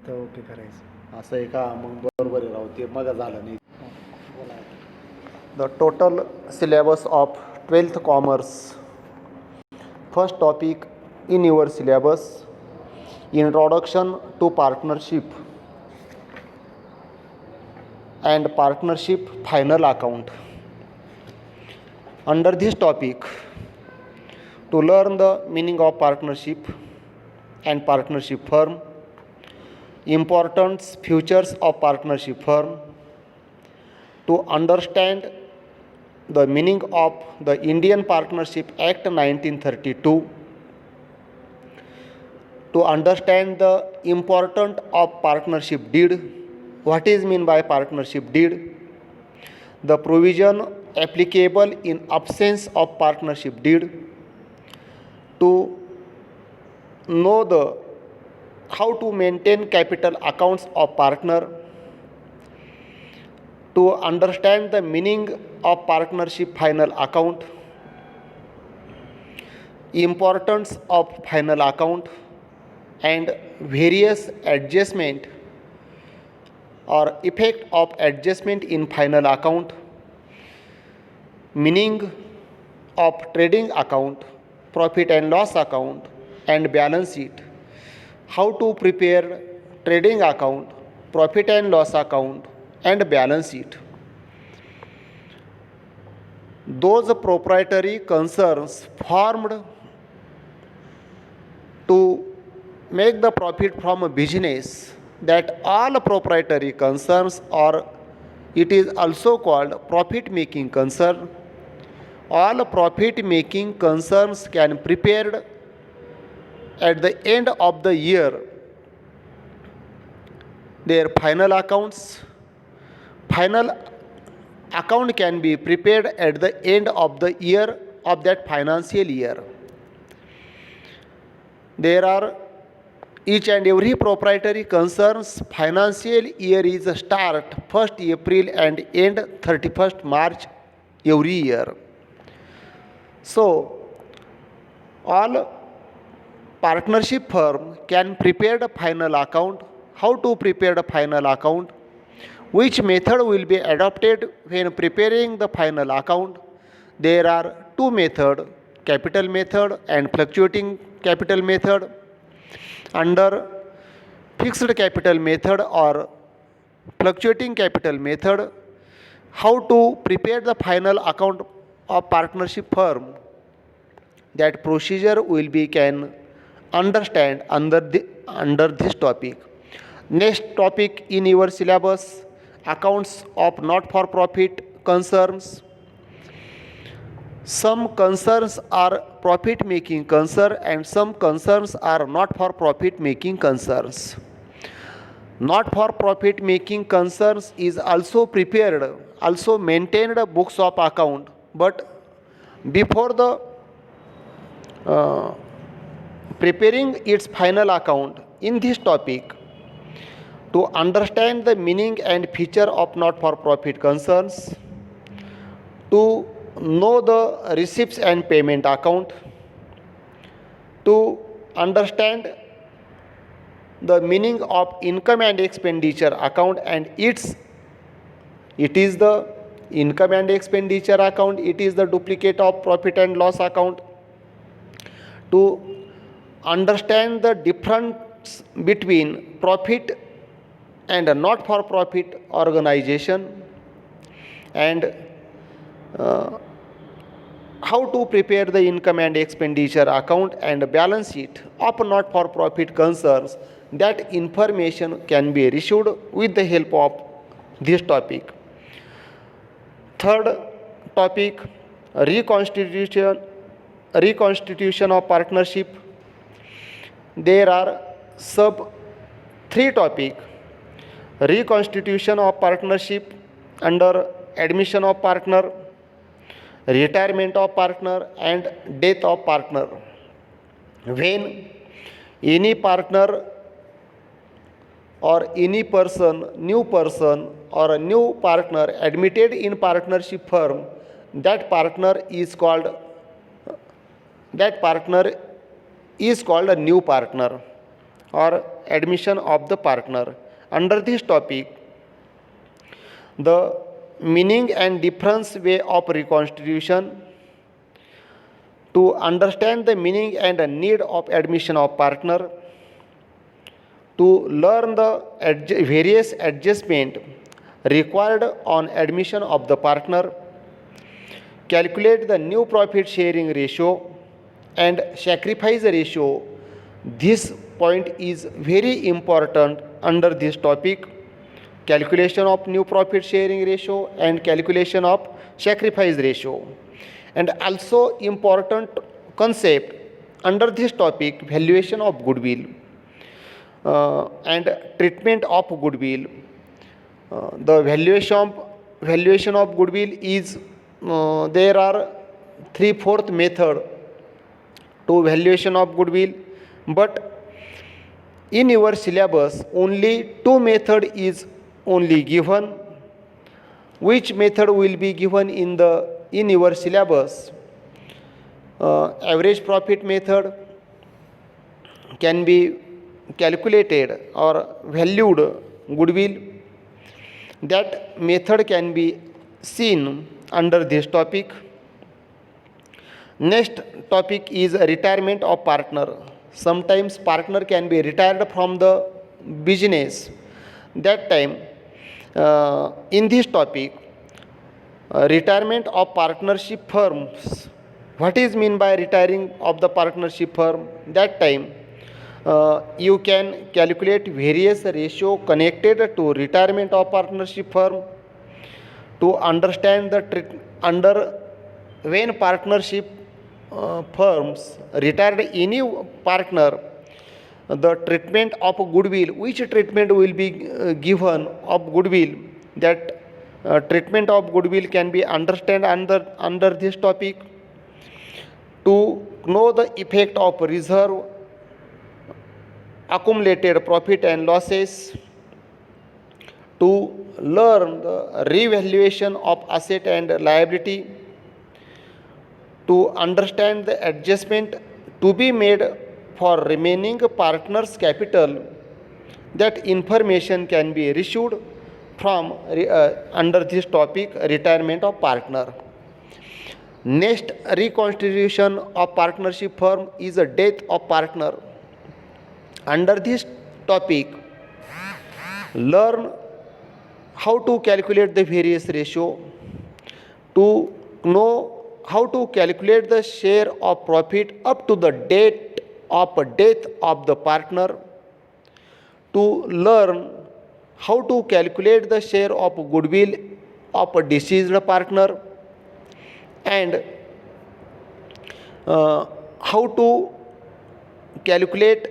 तर ओके करायचं. असं आहे का? मग बरोबर आहे राव, ते मग झालं नाही. बोला. The total syllabus of 12th commerce. First topic in your syllabus, introduction to partnership and partnership final account. Under this topic, to learn the meaning of partnership and partnership firm, important features of partnership firm, to understand the meaning of the Indian Partnership Act 1932, to understand the importance of partnership deed, what is mean by partnership deed, the provision applicable in absence of partnership deed, to know the how to maintain capital accounts of partner, to understand the meaning of partnership final account, importance of final account and various adjustment or effect of adjustment in final account, meaning of trading account, profit and loss account and balance sheet, how to prepare trading account, profit and loss account and balance sheet. Those proprietary concerns formed to make the profit from a business, that all proprietary concerns, or it is also called profit making concern, all profit making concerns can prepared at the end of the year their final accounts. Final account can be prepared at the end of the year of that financial year. There are each and every proprietary concerns financial year is start 1st April and end 31st March every year. So all partnership firm can prepare the final account. How to prepare the final account? Which method will be adopted when preparing the final account? There are two methods, capital method and fluctuating capital method. Under fixed capital method or fluctuating capital method, how to prepare the final account of partnership firm, that procedure will be can understand under this topic. Next topic in your syllabus, accounts of not for profit concerns. Some concerns are profit making concern and some concerns are not for profit making concerns. Not for profit making concerns is also prepared, also maintained books of account, but before the preparing its final account in this topic, to understand the meaning and feature of not for profit concerns, to know the receipts and payment account, to understand the meaning of income and expenditure account and it is the income and expenditure account, it is the duplicate of profit and loss account, to understand the difference between profit and a not for profit organization, and how to prepare the income and expenditure account and balance sheet of not for profit concerns. That information can be issued with the help of this topic. Third topic, reconstitution of partnership. There are sub three topic: reconstitution of partnership under admission of partner, retirement of partner and death of partner. When any partner or any person, new person or a new partner admitted in partnership firm, that partner is called a new partner. or admission of the partner. Under this topic, the meaning and difference way of reconstitution. To understand the meaning and need of admission of partner, to learn the various adjustment required on admission of the partner, calculate the new profit sharing ratio and sacrifice ratio. This point is very important under this topic: calculation of new profit sharing ratio and calculation of sacrifice ratio. And also important concept under this topic: valuation of goodwill and treatment of goodwill. The valuation of goodwill is there are 3/4 method to valuation of goodwill, but in your syllabus only two method is only given. Which method will be given in your syllabus? Average profit method can be calculated or valued goodwill. That method can be seen under this topic. Next topic is retirement of partner. Sometimes partner can be retired from the business. That time, in this topic, retirement of partnership firms. What is mean by retiring of the partnership firm? That time, you can calculate various ratio connected to retirement of partnership firm. To understand the under when partnership firms retired any partner, the treatment of goodwill, which treatment will be given of goodwill, that treatment of goodwill can be understand under this topic. To know the effect of reserve, accumulated profit and losses, to learn the revaluation of asset and liability, to understand the adjustment to be made for remaining partners' capital. That information can be received from under this topic, retirement of partner. Next, reconstitution of partnership firm is a death of partner. Under this topic, learn how to calculate the various ratio, to know how to calculate the share of profit up to the date of death of the partner, to learn how to calculate the share of goodwill of a deceased partner, and how to calculate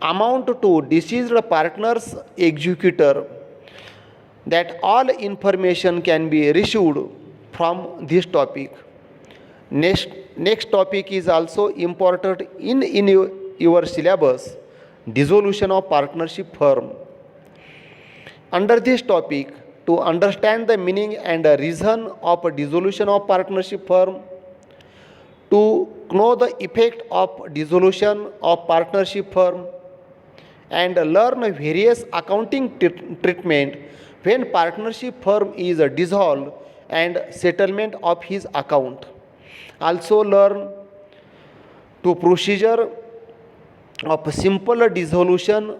amount to deceased partner's executor. That all information can be received from this topic. Next topic is also important in your syllabus: dissolution of partnership firm. Under this topic, to understand the meaning and the reason of a dissolution of partnership firm, to know the effect of dissolution of partnership firm, and learn various accounting treatment when partnership firm is dissolved and settlement of his account. Also learn to procedure of simple dissolution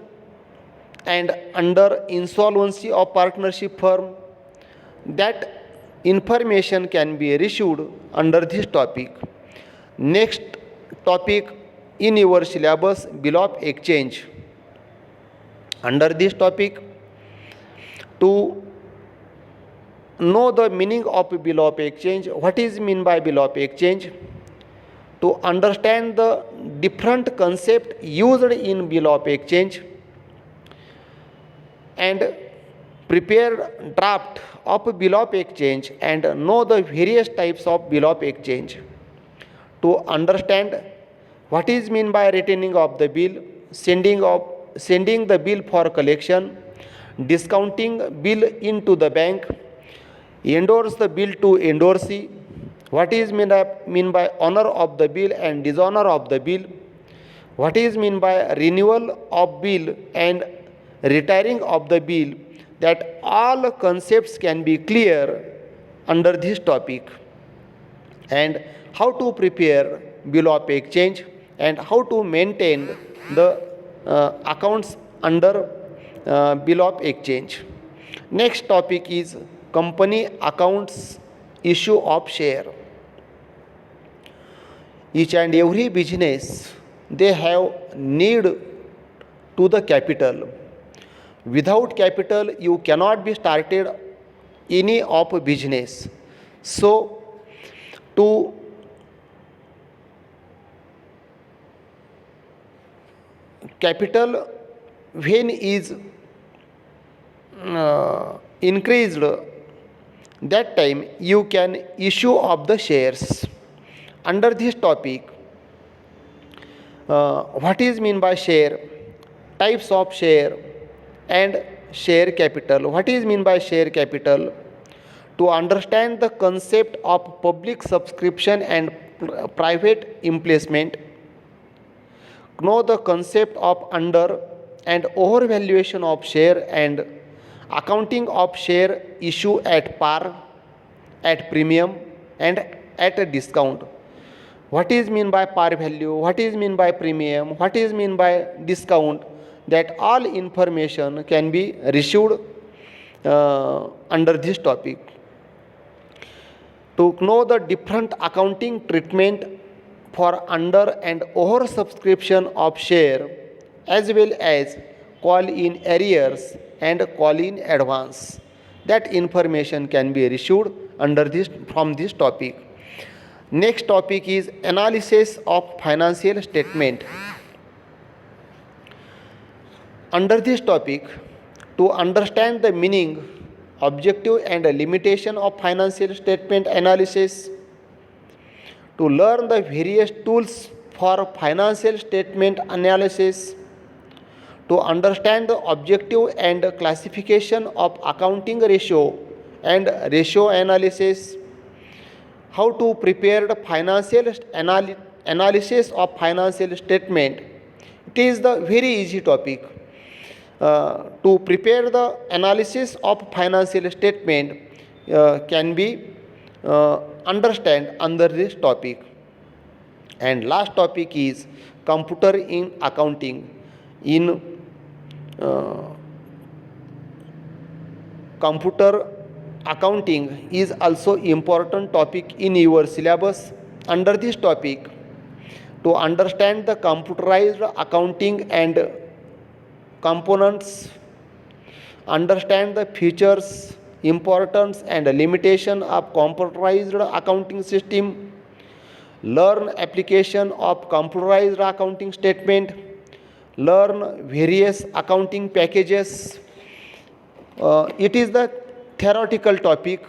and under insolvency of partnership firm. That information can be received under this topic. Next topic in your syllabus: bill of exchange. Under this topic, to know the meaning of bill of exchange, what is mean by bill of exchange, to understand the different concept used in bill of exchange, and prepare draft of bill of exchange and know the various types of bill of exchange. To understand what is mean by retaining of the bill, sending the bill for collection, discounting bill into the bank, endorse the bill to endorsee, what is mean by honor of the bill and dishonor of the bill, What is mean by renewal of bill and retiring of the bill? That all concepts can be clear under this topic. And how to prepare bill of exchange and how to maintain the accounts under bill of exchange. Next topic is company accounts issue of share. Each and every business they have need to the capital. Without capital you cannot be started any of business. So to capital when is increased, that time you can issue of the shares. Under this topic, what is mean by share, types of share and share capital. What is mean by share capital? To understand the concept of public subscription and private emplacement, know the concept of under and overvaluation of share and accounting of share issue at par, at premium and at a discount. What is mean by par value, what is mean by premium, what is mean by discount, that all information can be received under this topic. To know the different accounting treatment for under and over subscription of share as well as call in arrears and call in advance, that information can be received under this from this topic. Next topic is analysis of financial statement. Under this topic, to understand the meaning, objective and limitation of financial statement analysis, to learn the various tools for financial statement analysis, to understand the objective and classification of accounting ratio and ratio analysis, how to prepare the financial analysis of financial statement. It is the very easy topic. To prepare the analysis of financial statement can be understand under this topic. And last topic is computer in accounting. In computer accounting is also important topic in your syllabus. Under this topic, to understand the computerized accounting and components, understand the features, importance and limitation of computerized accounting system, learn application of computerized accounting statement, learn various accounting packages. It is the theoretical topic.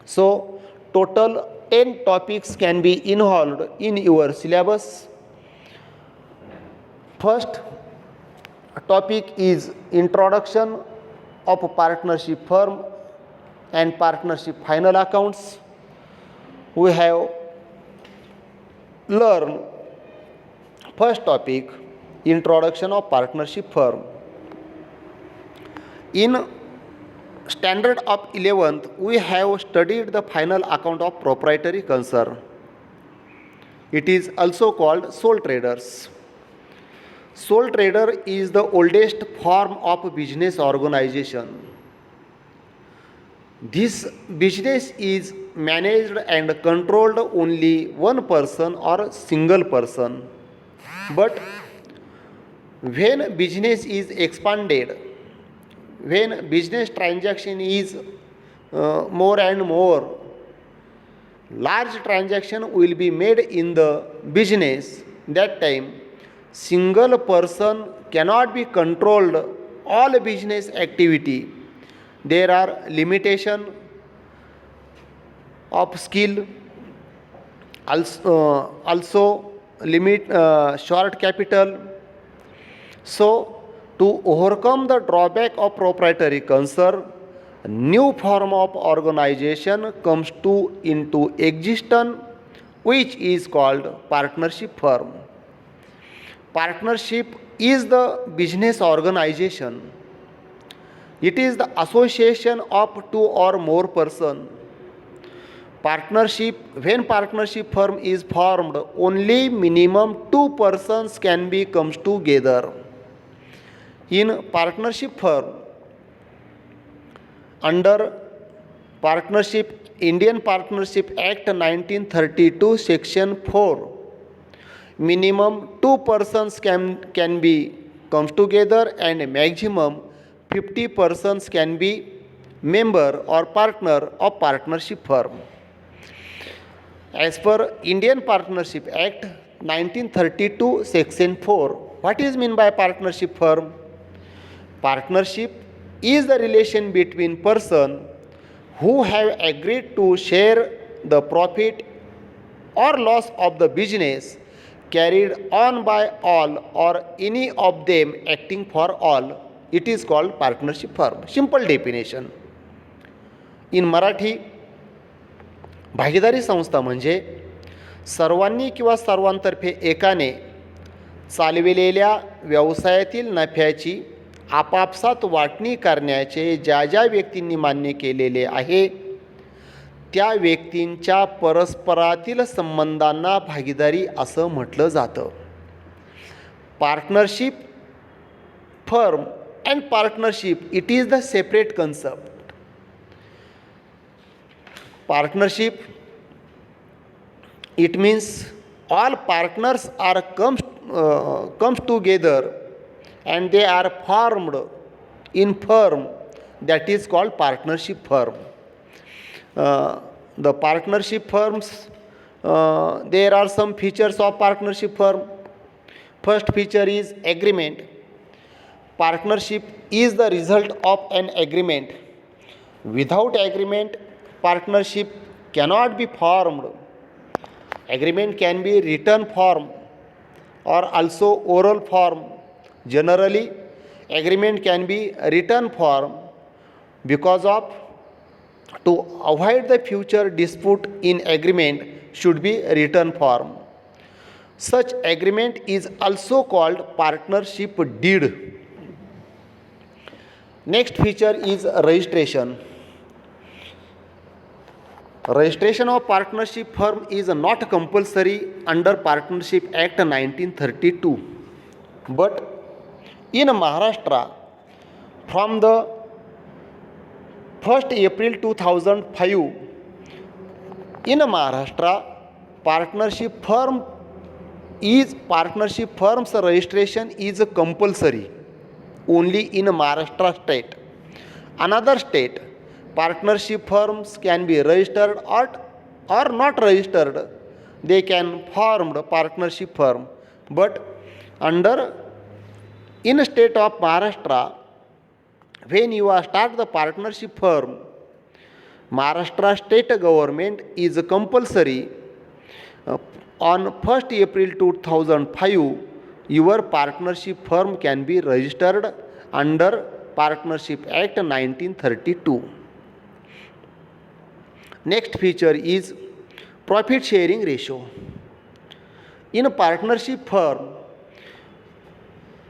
So total 10 topics can be involved in your syllabus. First topic is introduction of a partnership firm and partnership final accounts. We have learned first topic, introduction of partnership firm. In standard of 11th, we have studied the final account of proprietary concern. It is also called sole traders. Sole trader is the oldest form of business organization. This business is managed and controlled only one person or single person. But when business is expanded, when business transaction is more and more, large transaction will be made in the business, that time single person cannot be controlled all business activity. There are limitation of skill, also limit short capital. So to overcome the drawback of proprietary concern, new form of organization comes into existence, which is called partnership firm. Partnership is the business organization. It is the association of two or more persons. Partnership, when partnership firm is formed, only minimum two persons can be comes together. In partnership firm, under partnership Indian Partnership Act 1932 section 4, minimum two persons can be comes together and maximum 50 persons can be member or partner of partnership firm. As per Indian Partnership Act 1932 section 4, what is meant by partnership firm? Partnership is the relation between person who have agreed to share the profit or loss of the business carried on by all or any of them acting for all. It is called partnership firm. Simple definition. In Marathi, भागीदारी संस्था म्हणजे सर्वांनी किंवा सर्वांतर्फे एकाने चालविलेल्या व्यवसायातील नफ्याची आपापसात वाटणी करण्याचे ज्या ज्या व्यक्तींनी मान्य केलेले आहे त्या व्यक्तींच्या परस्परातील संबंधांना भागीदारी असं म्हटलं जातं. Partnership firm and partnership it is the separate concept. Partnership, it means all partners are comes together and they are formed in firm that is called partnership firm. The partnership firms, there are some features of partnership firm. First feature is agreement. Partnership is the result of an agreement. Without agreement, partnership cannot be formed. Agreement can be written form or also oral form. Generally, agreement can be written form because of to avoid the future dispute in agreement should be written form. Such agreement is also called partnership deed. Next feature is registration. Registration of partnership firm is not compulsory under Partnership Act 1932. But in Maharashtra, from the 1st April 2005, in Maharashtra, partnership firm's registration is compulsory only in Maharashtra state. Another state, partnership firms can be registered or not registered. They can form the partnership firm. But in state of Maharashtra, when you start the partnership firm, Maharashtra state government is compulsory on 1st April 2005, your partnership firm can be registered under Partnership Act 1932. Next feature is profit sharing ratio. In a partnership firm,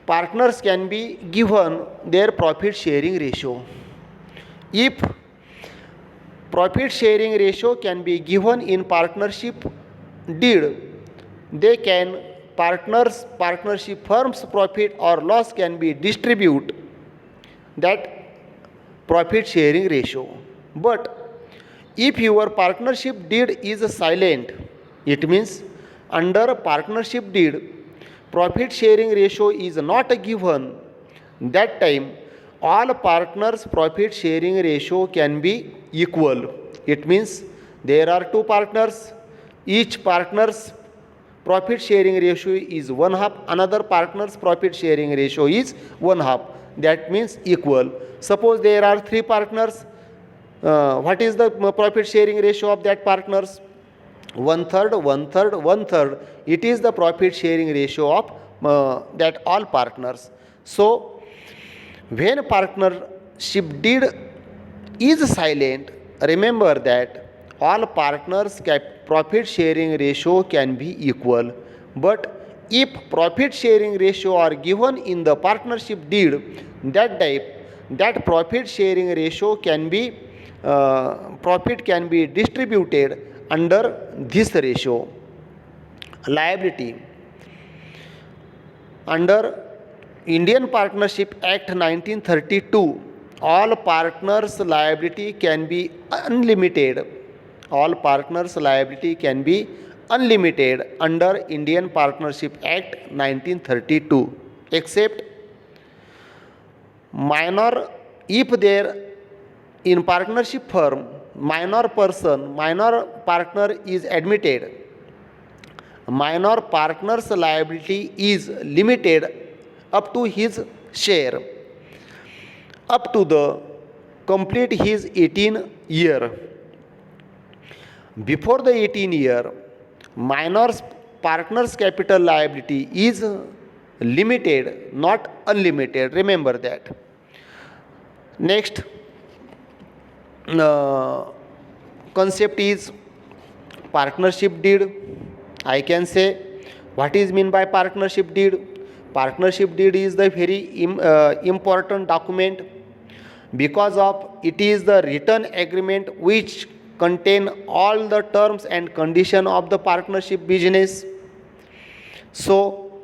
partners can be given their profit sharing ratio. If profit sharing ratio can be given in partnership deed, they can partnership firm's profit or loss can be distribute that profit sharing ratio. But if your partnership deed is silent, it means under partnership deed profit sharing ratio is not given, that time all partners profit sharing ratio can be equal. It means there are two partners, each partner's profit sharing ratio is 1/2, another partner's profit sharing ratio is 1/2. That means equal. Suppose there are three partners, what is the profit sharing ratio of that partners? 1/3, 1/3, 1/3. It is the profit sharing ratio of that all partners. So when partnership deed is silent, remember that all partners profit sharing ratio can be equal. But if profit sharing ratio are given in the partnership deed, that profit sharing ratio can be profit can be distributed under this ratio. Liability. Under Indian Partnership Act 1932, all partners' liability can be unlimited. All partners' liability can be unlimited under Indian Partnership Act 1932, except minor if there in partnership firm minor partner is admitted. Minor partner's liability is limited up to his share up to the complete his 18 year. Before the 18 year, minor's partner's capital liability is limited, not unlimited. Remember that. Next concept is partnership deed. I can say what is mean by partnership deed. Partnership deed is the very important document because of it is the written agreement which contain all the terms and condition of the partnership business. So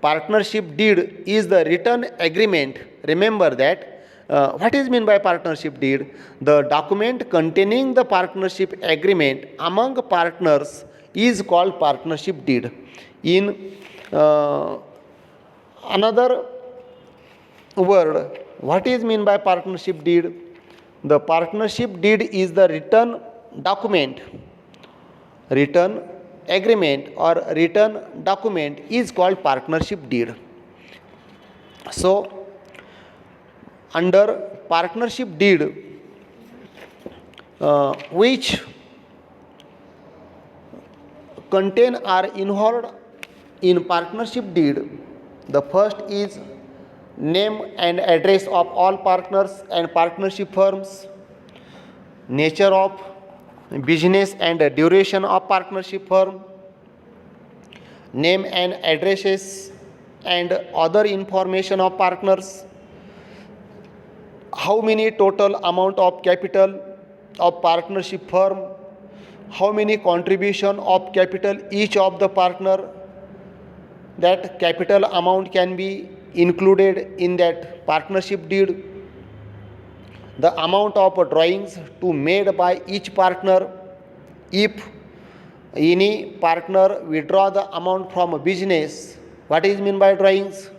partnership deed is the written agreement. Remember that. What is mean by partnership deed? The document containing the partnership agreement among partners is called partnership deed. In another word, what is mean by partnership deed? The partnership deed is the written document, written agreement or written document is called partnership deed. So under partnership deed which contain are involved in partnership deed, the first is name and address of all partners and partnership firms, nature of business and duration of partnership firm, name and addresses and other information of partners, how many total amount of capital of partnership firm, how many contribution of capital each of the partner, that capital amount can be included in that partnership deed, the amount of drawings to made by each partner, if any partner withdraw the amount from a business. What is mean by drawings?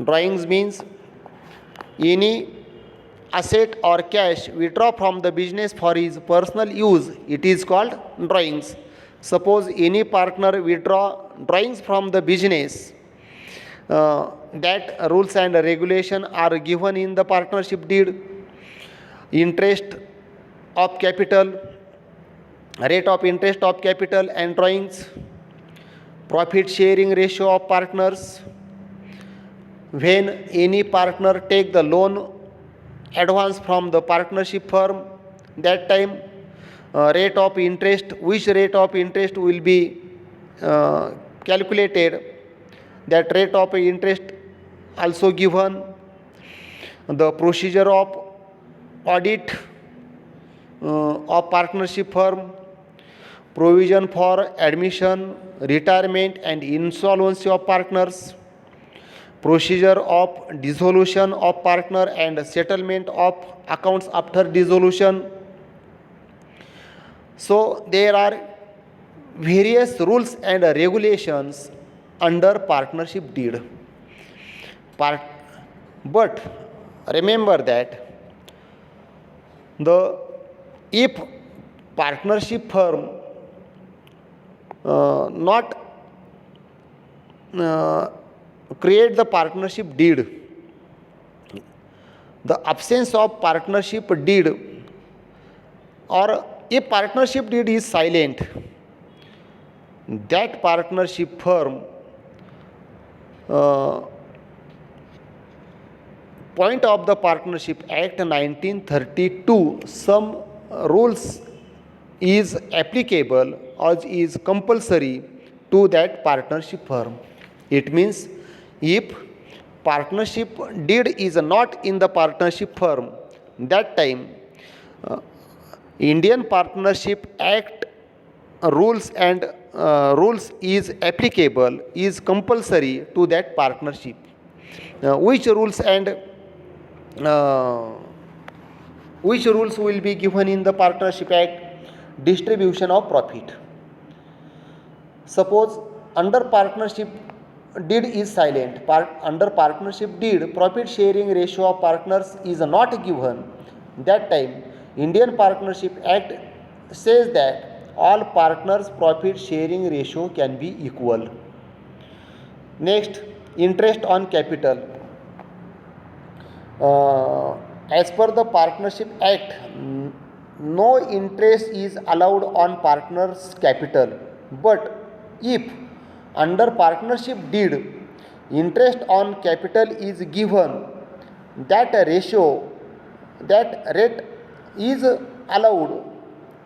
Drawings means any asset or cash withdraw from the business for his personal use, it is called drawings. Suppose any partner withdraw drawings from the business, that rules and regulation are given in the partnership deed. Interest of capital, rate of interest of capital and drawings, profit sharing ratio of partners, when any partner take the loan advance from the partnership firm, that time rate of interest, which rate of interest will be calculated, that rate of interest also given, the procedure of audit of partnership firm, provision for admission, retirement and insolvency of partners, procedure of dissolution of partner and settlement of accounts after dissolution. So there are various rules and regulations under partnership deed. But remember that if partnership firm not create the partnership deed, the absence of partnership deed, or if partnership deed is silent, that partnership firm point of the Partnership Act 1932, some rules is applicable or is compulsory to that partnership firm. It means if partnership deed is not in the partnership firm, that time Indian Partnership Act rules is applicable, is compulsory to that partnership. Which rules and uh, which rules will be given in the Partnership Act? Distribution of profit. Suppose under partnership deed is silent. Under partnership deed, profit sharing ratio of partners is not given. That time, Indian Partnership Act says that all partners' profit sharing ratio can be equal. Next, interest on capital. As per the Partnership Act, no interest is allowed on partners' capital. But if under partnership deed interest on capital is given, that rate is allowed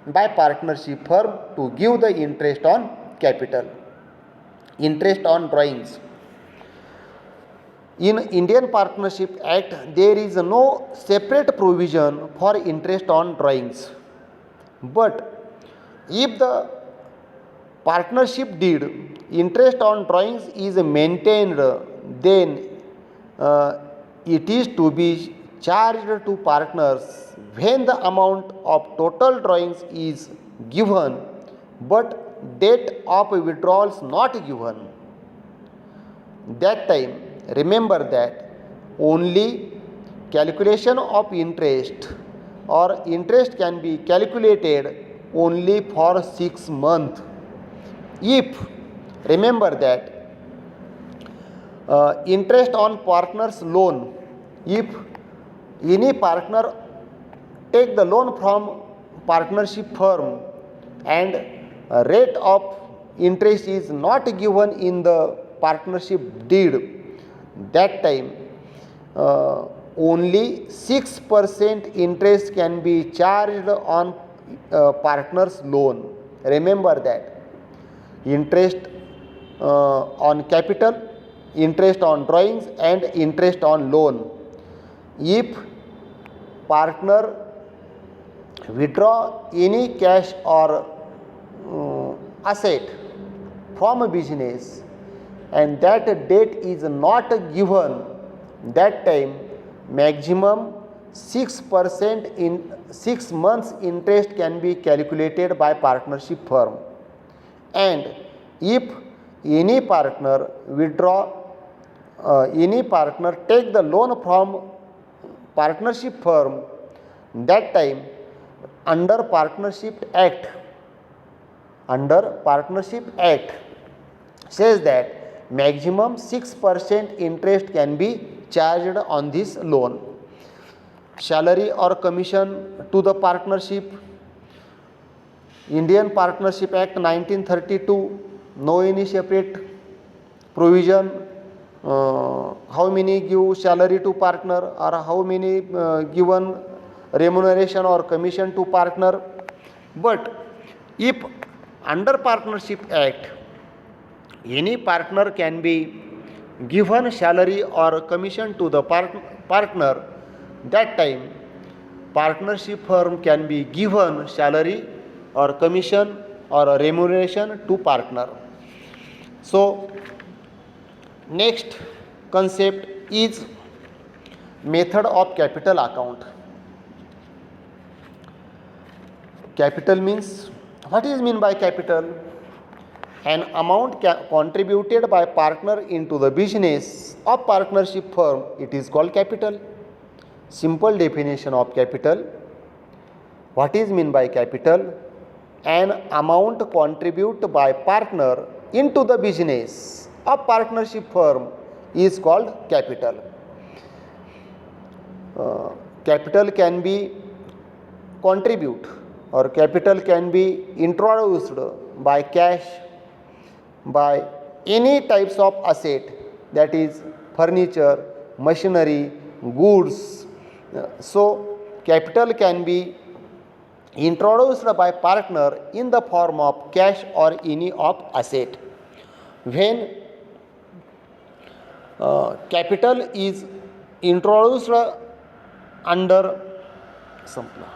by partnership firm to give the interest on capital. Interest on drawings. In Indian Partnership Act, there is no separate provision for interest on drawings. But if the partnership deed interest on drawings is maintained, then it is to be charged to partners when the amount of total drawings is given but date of withdrawals not given. That time, remember that only calculation of interest or interest can be calculated only for 6 months. If remember that interest on partner's loan, if any partner take the loan from partnership firm and rate of interest is not given in the partnership deed, that time only 6% interest can be charged on partner's loan. Remember that interest on capital, interest on drawings and interest on loan. If partner withdraw any cash or asset from a business and that date is not given, that time maximum 6% in 6 months interest can be calculated by partnership firm. And if any partner take the loan from partnership firm, that time under partnership act says that maximum 6% interest can be charged on this loan. Salary or commission to the partnership. Indian Partnership Act 1932, no any separate provision how many give salary to partner or how many given remuneration or commission to partner. But if under Partnership Act any partner can be given salary or commission to the partner, that time partnership firm can be given salary or commission or remuneration to partner. So next concept is method of capital account. Capital means, what is mean by capital? An amount contributed by partner into the business of partnership firm, it is called capital. Simple definition of capital. What is mean by capital? An amount contributed by partner into the business of partnership firm is called capital. Capital can be contribute or capital can be introduced by cash, by any types of asset, that is furniture, machinery, goods. So capital can be introduced by partner in the form of cash or any of asset. When capital is introduced under संपला